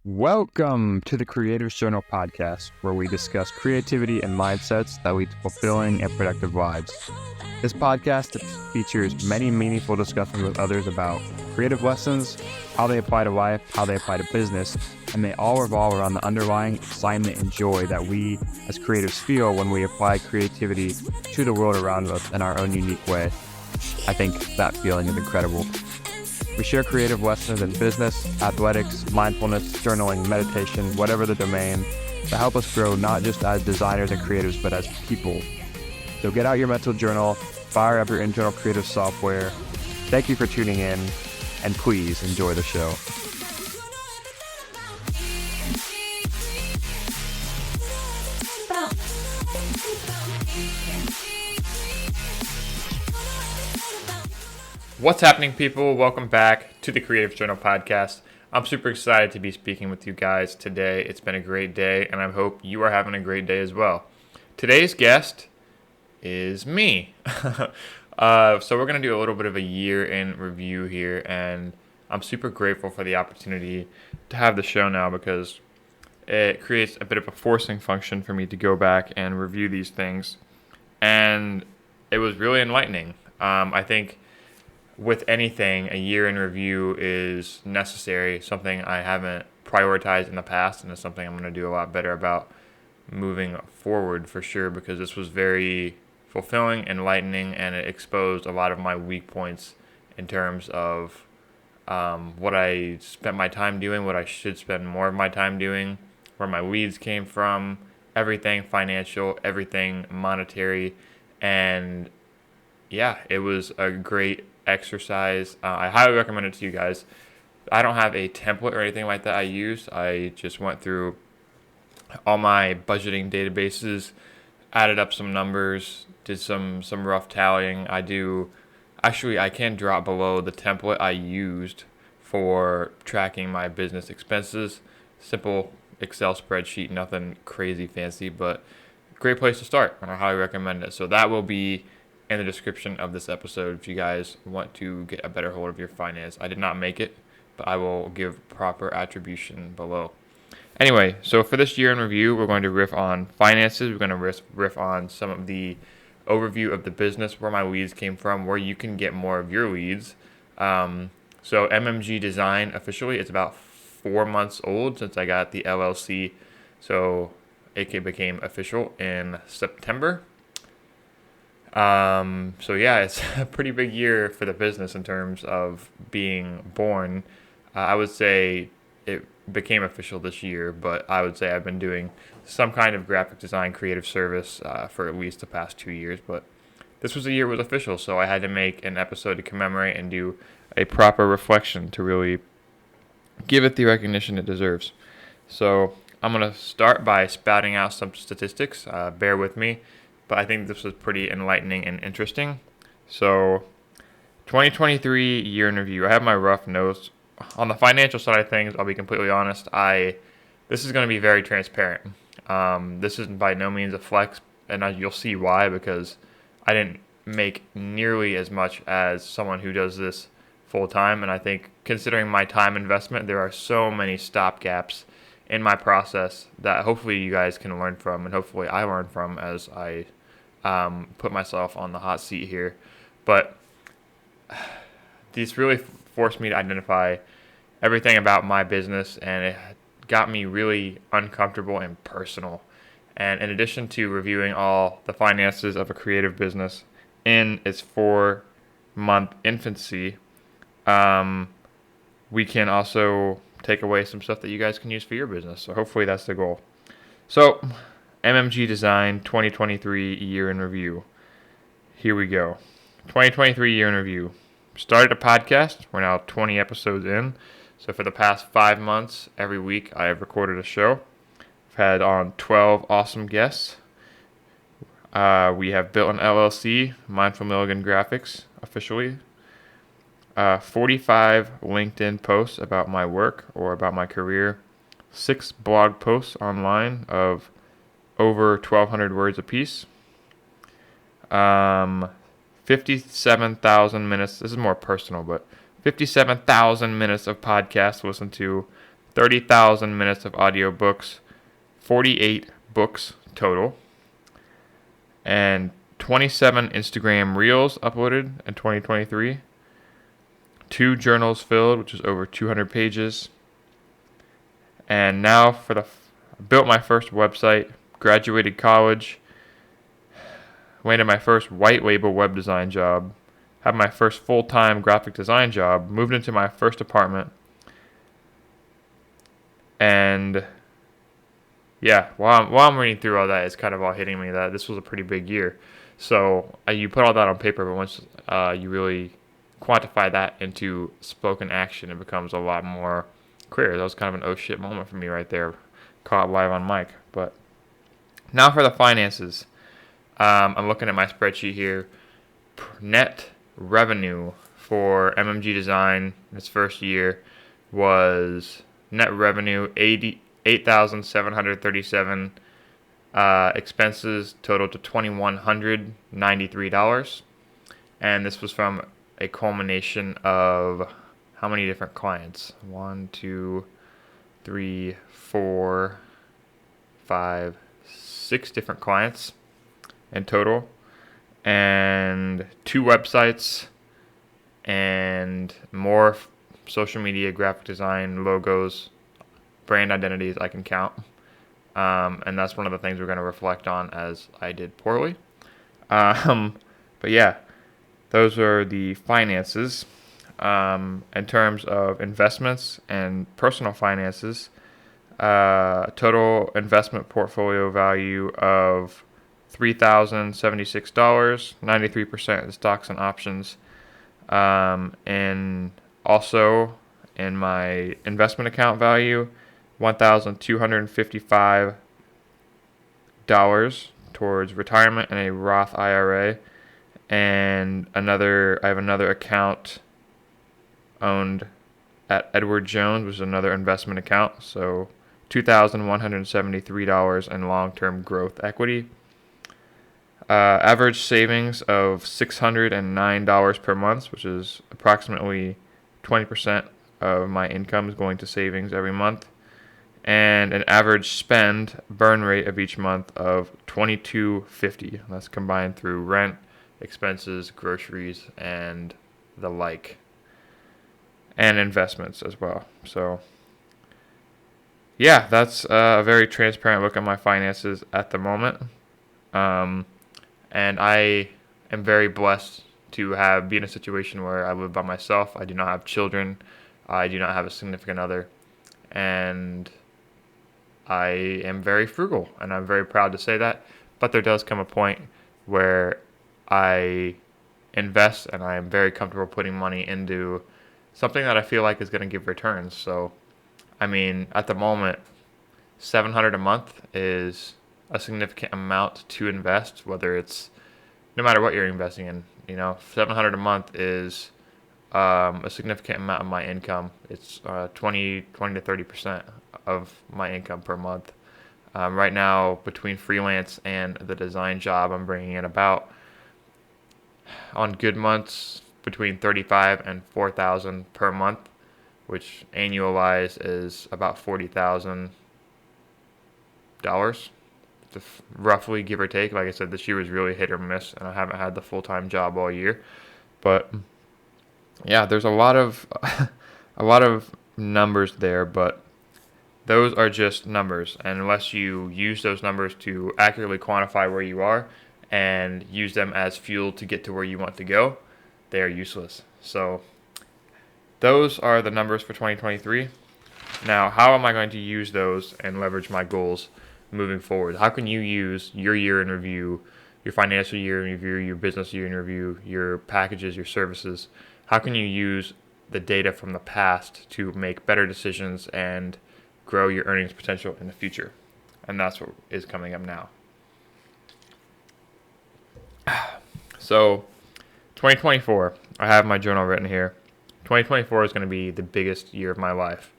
Welcome to the Creator's Journal podcast, where we discuss creativity and mindsets that lead to fulfilling and productive lives. This podcast features many meaningful discussions with others about creative lessons, how they apply to life, how they apply to business, and they all revolve around the underlying excitement and joy that we as creatives feel when we apply creativity to the world around us in our own unique way. I think that feeling is incredible. We share creative lessons in business, athletics, mindfulness, journaling, meditation, whatever the domain, that help us grow not just as designers and creatives, but as people. So get out your mental journal, fire up your internal creative software. Thank you for tuning in, and please enjoy the show. What's happening, people? Welcome back to the Creative Journal podcast. I'm super excited to be speaking with you guys today. It's been a great day, and I hope you are having a great day as well. Today's guest is me. So we're going to do a little bit of a year in review here, and I'm super grateful for the opportunity to have the show now because it creates a bit of a forcing function for me to go back and review these things, and it was really enlightening. I think with anything, a year in review is necessary, something I haven't prioritized in the past, and it's something I'm going to do a lot better about moving forward for sure, because this was very fulfilling, enlightening, and it exposed a lot of my weak points in terms of what I spent my time doing, what I should spend more of my time doing, where my leads came from, everything financial, everything monetary, and yeah, it was a great exercise. I highly recommend it to you guys. I don't have a template or anything like that I used. I just went through all my budgeting databases, added up some numbers, did some rough tallying. I can drop below the template I used for tracking my business expenses. Simple Excel spreadsheet, nothing crazy fancy, but great place to start, and I highly recommend it. So that will be in the description of this episode if you guys want to get a better hold of your finance. I did not make it, but I will give proper attribution below. Anyway, so for this year in review, we're going to riff on finances. We're going to riff on some of the overview of the business, where my leads came from, where you can get more of your leads. So MMG Design officially, it's about 4 months old since I got the LLC. So it became official in September. So yeah, it's a pretty big year for the business in terms of being born. I would say it became official this year, but I would say I've been doing some kind of graphic design creative service for at least the past 2 years, but this was the year it was official, so I had to make an episode to commemorate and do a proper reflection to really give it the recognition it deserves. So I'm going to start by spouting out some statistics. Bear with me. But I think this was pretty enlightening and interesting. So 2023 year in review. I have my rough notes. On the financial side of things, I'll be completely honest, this is going to be very transparent. This is by no means a flex, and you'll see why, because I didn't make nearly as much as someone who does this full time. And I think considering my time investment, there are so many stopgaps in my process that hopefully you guys can learn from, and hopefully I learn from as I put myself on the hot seat here. But these really forced me to identify everything about my business, and it got me really uncomfortable and personal. And in addition to reviewing all the finances of a creative business in its 4-month infancy, we can also take away some stuff that you guys can use for your business. So hopefully that's the goal. So MMG Design 2023 year in review. Here we go. 2023 year in review. Started a podcast. We're now 20 episodes in. So for the past 5 months, every week I have recorded a show. I've had on 12 awesome guests. We have built an LLC, Mindful Milligan Graphics, officially. 45 LinkedIn posts about my work or about my career. 6 blog posts online of over 1,200 words apiece. 57,000 minutes. This is more personal, but 57,000 minutes of podcasts listened to, 30,000 minutes of audiobooks, 48 books total, and 27 Instagram Reels uploaded in 2023, 2 journals filled, which is over 200 pages, and now built my first website, graduated college, landed my first white label web design job, had my first full-time graphic design job, moved into my first apartment, and yeah, while I'm reading through all that, it's kind of all hitting me that this was a pretty big year. So you put all that on paper, but once you really quantify that into spoken action, it becomes a lot more clear. That was kind of an oh shit moment for me right there, caught live on mic. But now for the finances. I'm looking at my spreadsheet here. Net revenue for MMG Design in its first year was net revenue $8,737. Expenses totaled to $2,193, and this was from a culmination of how many different clients? 1, 2, 3, 4, 5, 6 different clients in total, and 2 websites, and more social media, graphic design, logos, brand identities I can count. And that's one of the things we're going to reflect on as I did poorly. But yeah, those are the finances. In terms of investments and personal finances, total investment portfolio value of $3,076, 93% in stocks and options. And also in my investment account value, $1,255 towards retirement and a Roth IRA, and I have another account owned at Edward Jones, which is another investment account, so $2,173 in long-term growth equity. Average savings of $609 per month, which is approximately 20% of my income is going to savings every month. And an average spend burn rate of each month of $22.50. That's combined through rent, expenses, groceries, and the like, and investments as well. So yeah, that's a very transparent look at my finances at the moment. And I am very blessed to be in a situation where I live by myself. I do not have children. I do not have a significant other. And I am very frugal, and I'm very proud to say that. But there does come a point where I invest, and I am very comfortable putting money into something that I feel like is going to give returns. So, I mean, at the moment, $700 a month is a significant amount to invest, whether it's no matter what you're investing in. $700 a month is a significant amount of my income. It's 20 to 30% of my income per month. Right now, between freelance and the design job, I'm bringing in about, on good months, between $35,000 and $4,000 per month, which annualized is about $40,000, roughly, give or take. Like I said, this year was really hit or miss, and I haven't had the full-time job all year. But yeah, there's a lot of numbers there, but those are just numbers, and unless you use those numbers to accurately quantify where you are and use them as fuel to get to where you want to go, they are useless. So those are the numbers for 2023. Now, how am I going to use those and leverage my goals moving forward? How can you use your year in review, your financial year in review, your business year in review, your packages, your services? How can you use the data from the past to make better decisions and grow your earnings potential in the future? And that's what is coming up now. So 2024, I have my journal written here. 2024 is going to be the biggest year of my life.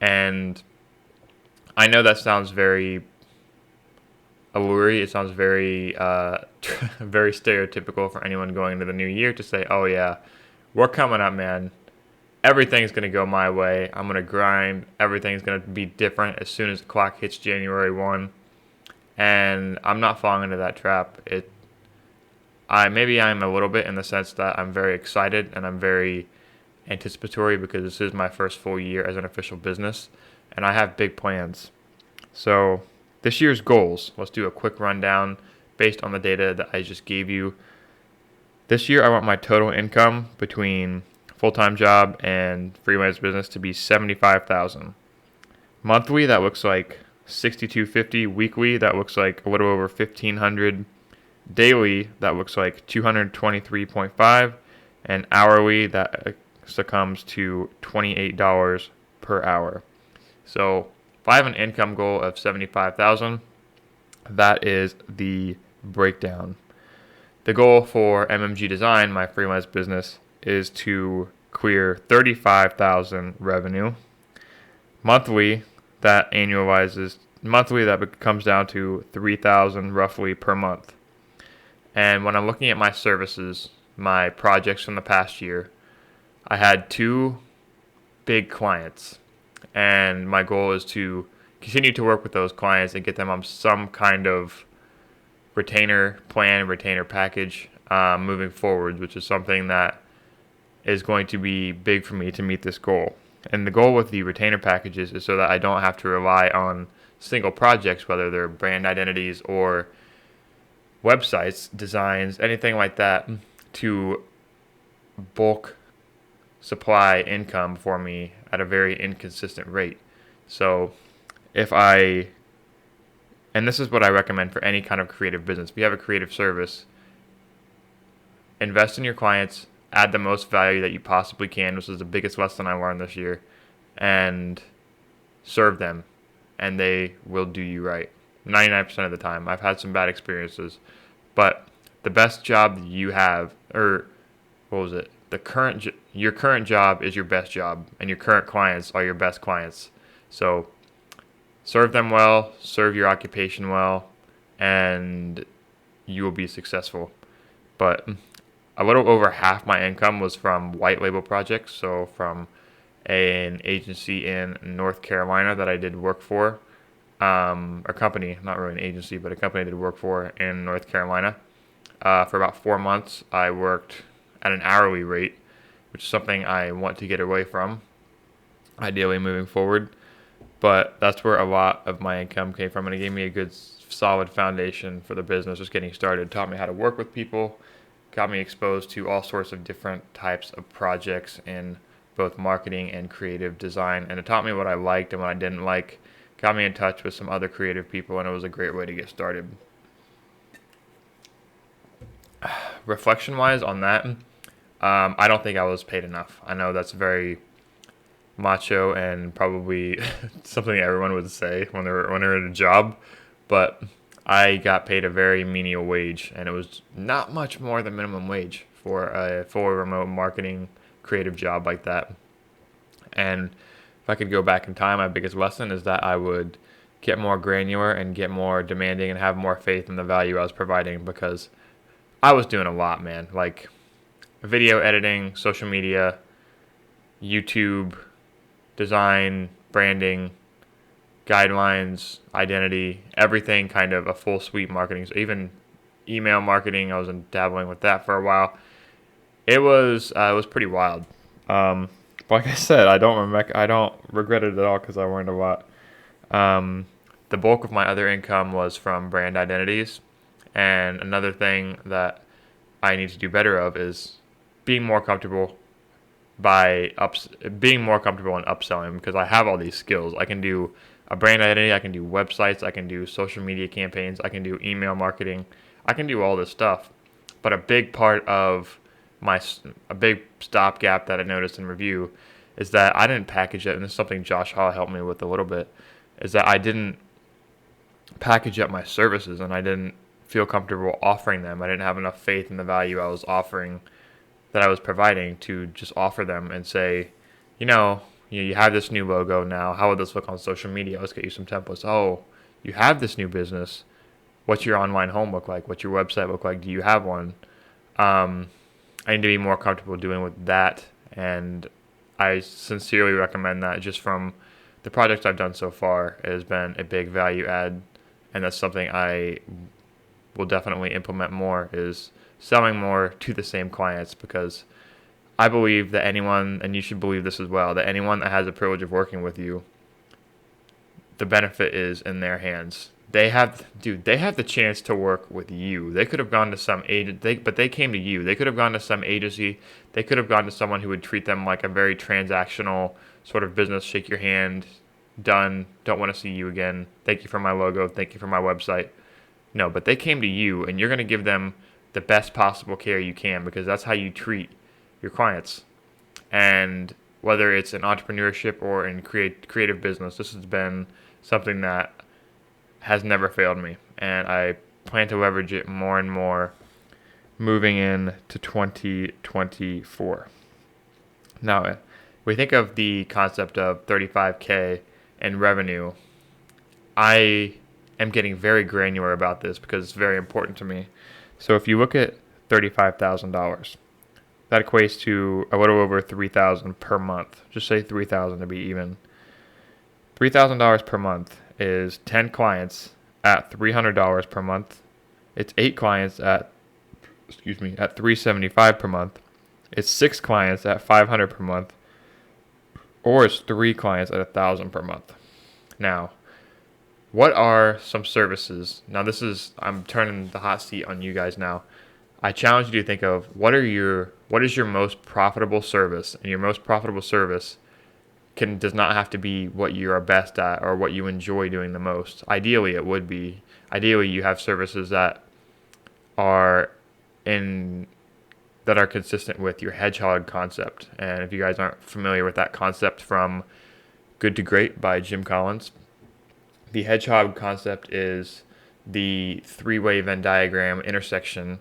And I know that sounds very alluring. It sounds very very stereotypical for anyone going into the new year to say, oh yeah, we're coming up, man. everything's going to go my way. I'm going to grind. Everything's going to be different as soon as the clock hits January 1. And I'm not falling into that trap. Maybe I'm a little bit in the sense that I'm very excited and I'm very anticipatory because this is my first full year as an official business and I have big plans. So this year's goals, let's do a quick rundown based on the data that I just gave you. This year I want my total income between full-time job and freelance business to be $75,000. Monthly, that looks like $6,250. Weekly, that looks like a little over $1,500. Daily, that looks like $223.5, and hourly, that succumbs to $28 per hour. So if I have an income goal of $75,000, that is the breakdown. The goal for MMG Design, my freelance business, is to clear $35,000 revenue. Monthly, that annualizes. Monthly, that comes down to $3,000 roughly per month. And when I'm looking at my services, my projects from the past year, I had 2 big clients. And my goal is to continue to work with those clients and get them on some kind of retainer plan, retainer package moving forward, which is something that is going to be big for me to meet this goal. And the goal with the retainer packages is so that I don't have to rely on single projects, whether they're brand identities or websites, designs, anything like that, to bulk supply income for me at a very inconsistent rate. So and this is what I recommend for any kind of creative business. If you have a creative service, invest in your clients, add the most value that you possibly can. This is the biggest lesson I learned this year, and serve them, and they will do you right 99% of the time. I've had some bad experiences, but the best job that you have, or what was it? Your current job is your best job, and your current clients are your best clients. So serve them well, serve your occupation well, and you will be successful. But a little over half my income was from white label projects, so from an agency in North Carolina that I did work for, a company, not really an agency, but a company I did work for in North Carolina. For about 4 months, I worked at an hourly rate, which is something I want to get away from, ideally moving forward. But that's where a lot of my income came from, and it gave me a good, solid foundation for the business, just getting started. It taught me how to work with people, got me exposed to all sorts of different types of projects in both marketing and creative design, and it taught me what I liked and what I didn't like, got me in touch with some other creative people, and it was a great way to get started. Reflection-wise on that, I don't think I was paid enough. I know that's very macho and probably something everyone would say when they're in a job, but I got paid a very menial wage, and it was not much more than minimum wage for a full remote marketing creative job like that. And if I could go back in time, my biggest lesson is that I would get more granular and get more demanding and have more faith in the value I was providing, because I was doing a lot, man. Like video editing, social media, YouTube, design, branding, guidelines, identity, everything, kind of a full suite marketing. So even email marketing, I was dabbling with that for a while. It was pretty wild. Like I said, I don't regret it at all because I learned a lot. The bulk of my other income was from brand identities, and another thing that I need to do better of is being more comfortable in upselling, because I have all these skills. I can do a brand identity, I can do websites, I can do social media campaigns, I can do email marketing, I can do all this stuff. But a big part of a big stopgap that I noticed in review is that I didn't package it, and this is something Josh Hall helped me with a little bit, is that I didn't package up my services, and I didn't feel comfortable offering them. I didn't have enough faith in the value I was offering, that I was providing, to just offer them and say, you have this new logo now. How would this look on social media? Let's get you some templates. Oh, you have this new business. What's your online home look like? What's your website look like? Do you have one? I need to be more comfortable doing with that, and I sincerely recommend that. Just from the projects I've done so far, it has been a big value add, and that's something I will definitely implement more, is selling more to the same clients, because I believe that anyone, and you should believe this as well, that anyone that has the privilege of working with you, the benefit is in their hands. They have the chance to work with you. They could have gone to some agent, but they came to you. They could have gone to some agency. They could have gone to someone who would treat them like a very transactional sort of business. Shake your hand, done. Don't want to see you again. Thank you for my logo. Thank you for my website. No, but they came to you, and you're going to give them the best possible care you can, because that's how you treat your clients. And whether it's in entrepreneurship or in creative business, this has been something that has never failed me, and I plan to leverage it more and more moving into 2024. Now, we think of the concept of 35K in revenue. I am getting very granular about this because it's very important to me. So if you look at $35,000, that equates to a little over $3,000 per month. Just say $3,000 to be even. $3,000 per month is 10 clients at $300 per month. It's 8 clients at $375 per month. It's 6 clients at $500 per month, or it's 3 clients at $1,000 per month. Now, what are some services? Now, I'm turning the hot seat on you guys now. I challenge you to think of what is your most profitable service, and your most profitable service does not have to be what you are best at or what you enjoy doing the most. Ideally, it would be. Ideally, you have services that are consistent with your hedgehog concept. And if you guys aren't familiar with that concept from Good to Great by Jim Collins, the hedgehog concept is the three-way Venn diagram intersection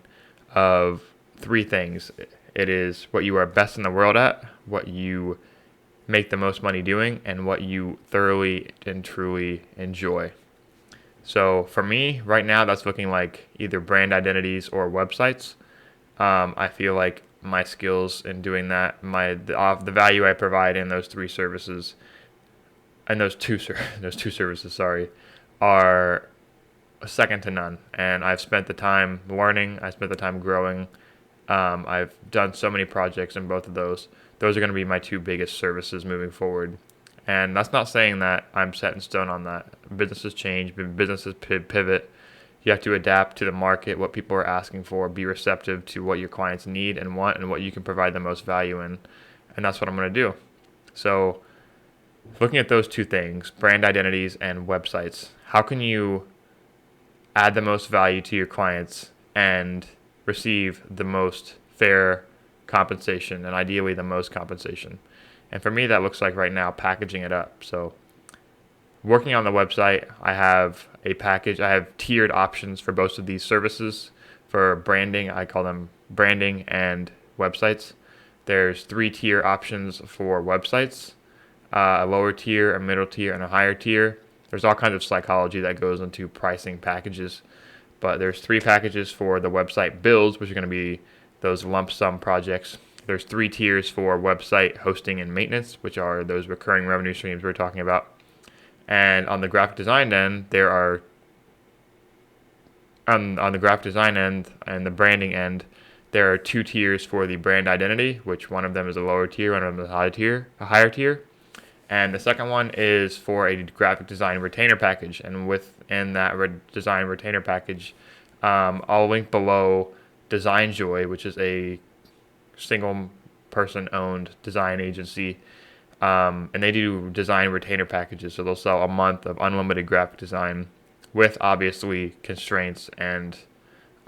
of 3 things. It is what you are best in the world at, what you make the most money doing, and what you thoroughly and truly enjoy. So for me, right now, that's looking like either brand identities or websites. I feel like my skills in doing that, the value I provide in those 3 services, and those two services, are second to none. And I've spent the time learning. I spent the time growing. I've done so many projects in both of those. Those are going to be my 2 biggest services moving forward. And that's not saying that I'm set in stone on that. Businesses change, businesses pivot. You have to adapt to the market, what people are asking for, be receptive to what your clients need and want, and what you can provide the most value in. And that's what I'm going to do. So looking at those 2 things, brand identities and websites, how can you add the most value to your clients and receive the most fair compensation, and ideally the most compensation? And for me, that looks like right now packaging it up. So working on the website, I have a package. I have tiered options for both of these services. For branding, I call them branding and websites. There's 3 tier options for websites, a lower tier, a middle tier, and a higher tier. There's all kinds of psychology that goes into pricing packages, but there's 3 packages for the website builds, which are going to be those lump sum projects. There's 3 tiers for website hosting and maintenance, which are those recurring revenue streams we're talking about. And on the graphic design end, on the graphic design end and the branding end, there are 2 tiers for the brand identity, which one of them is a lower tier, one of them is a higher tier. And the second one is for a graphic design retainer package. And within that design retainer package, I'll link below Design Joy, which is a single person owned design agency. And they do design retainer packages. So they'll sell a month of unlimited graphic design with obviously constraints and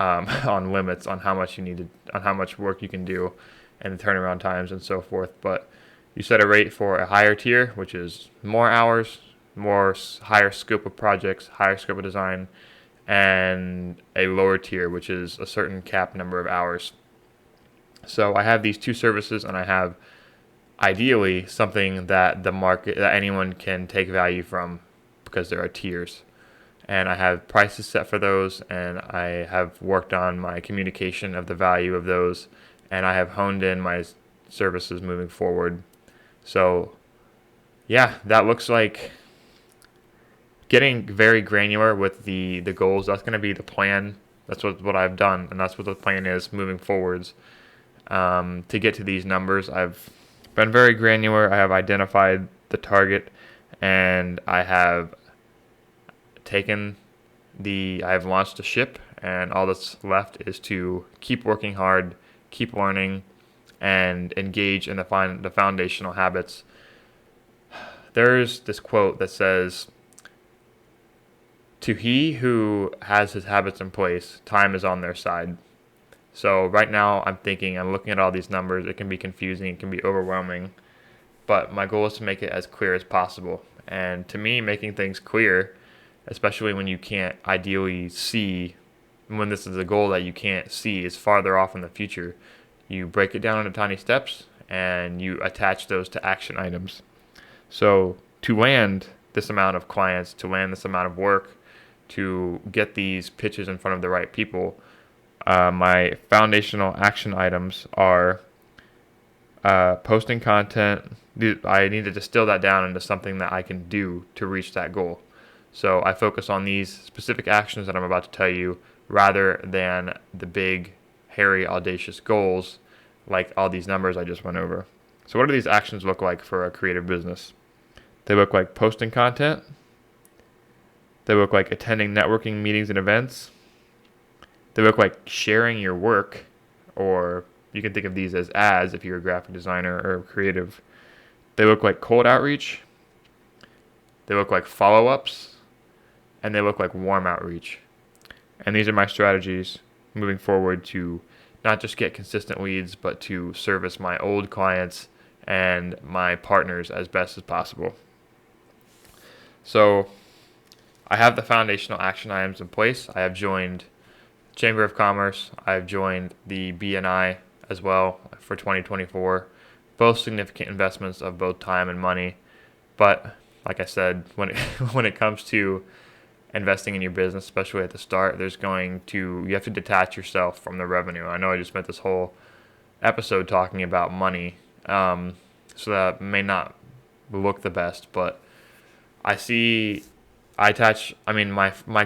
on limits on how much on how much work you can do and the turnaround times and so forth. But you set a rate for a higher tier, which is more hours, higher scope of projects, higher scope of design, and a lower tier, which is a certain cap number of hours. So I have these 2 services, and I have ideally something that that anyone can take value from, because there are tiers. And I have prices set for those, and I have worked on my communication of the value of those, and I have honed in my services moving forward. So yeah, that looks like getting very granular with the goals. That's going to be the plan. That's what I've done, and that's what the plan is moving forwards. To get to these numbers, I've been very granular. I have identified the target, and I have I have launched a ship, and all that's left is to keep working hard, keep learning, and engage in the foundational habits. There's this quote that says, "To he who has his habits in place, time is on their side." So right now I'm looking at all these numbers. It can be confusing, it can be overwhelming, but my goal is to make it as clear as possible. And to me, making things clear, especially when you can't ideally see, when this is a goal that you can't see, is farther off in the future, you break it down into tiny steps and you attach those to action items. So to land this amount of clients, to land this amount of work, to get these pitches in front of the right people, my foundational action items are posting content. I need to distill that down into something that I can do to reach that goal. So I focus on these specific actions that I'm about to tell you rather than the big, hairy, audacious goals like all these numbers I just went over. So what do these actions look like for a creative business? They look like posting content. They look like attending networking meetings and events. They look like sharing your work, or you can think of these as ads if you're a graphic designer or creative. They look like cold outreach. They look like follow-ups. And they look like warm outreach. And these are my strategies moving forward to not just get consistent leads, but to service my old clients and my partners as best as possible. So I have the foundational action items in place. I have joined Chamber of Commerce. I've joined the BNI as well for 2024. Both significant investments of both time and money. But like I said, when it comes to investing in your business, especially at the start, you have to detach yourself from the revenue. I know I just spent this whole episode talking about money, so that may not look the best, but my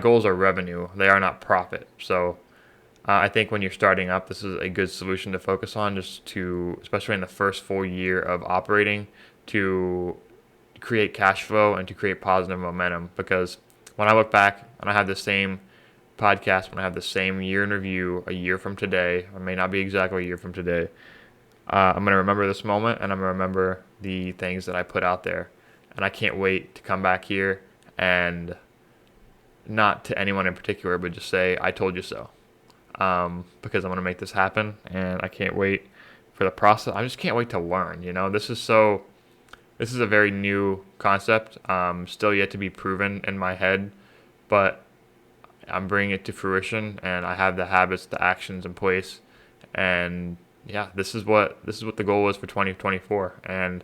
goals are revenue. They are not profit. So I think when you're starting up, this is a good solution to focus on, especially in the first full year of operating, to create cash flow and to create positive momentum. Because when I look back and I have the same podcast, when I have the same year in review a year from today, or may not be exactly a year from today, I'm going to remember this moment, and I'm going to remember the things that I put out there. And I can't wait to come back here and not to anyone in particular, but just say, I told you so. Because I'm going to make this happen, and I can't wait for the process. I just can't wait to learn. This is a very new concept, still yet to be proven in my head, but I'm bringing it to fruition, and I have the habits, the actions in place, and yeah, this is what the goal is for 2024, and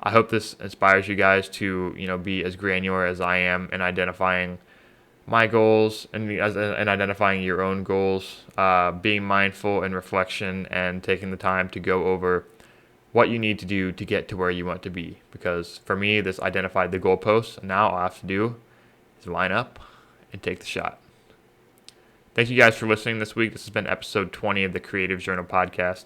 I hope this inspires you guys to be as granular as I am in identifying my goals and identifying your own goals, being mindful in reflection and taking the time to go over what you need to do to get to where you want to be. Because for me, this identified the goalposts, and now all I have to do is line up and take the shot. Thank you guys for listening this week. This has been episode 20 of the Creative Journal podcast.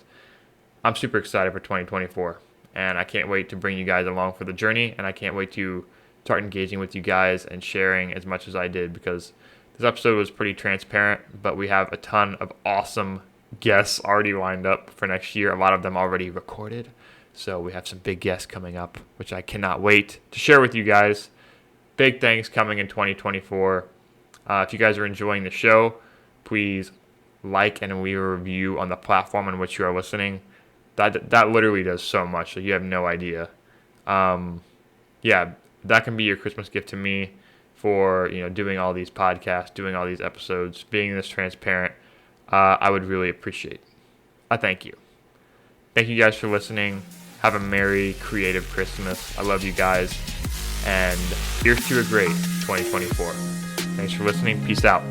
I'm super excited for 2024, and I can't wait to bring you guys along for the journey, and I can't wait to start engaging with you guys and sharing as much as I did, because this episode was pretty transparent, but we have a ton of awesome guests already lined up for next year, a lot of them already recorded. So we have some big guests coming up, which I cannot wait to share with you guys. Big things coming in 2024. If you guys are enjoying the show, please like and leave a review on the platform in which you are listening. That literally does so much, so you have no idea. Yeah, that can be your Christmas gift to me for doing all these podcasts, doing all these episodes, being this transparent. I would really appreciate. I thank you. Thank you guys for listening. Have a Merry Creative Christmas. I love you guys. And here's to a great 2024. Thanks for listening. Peace out.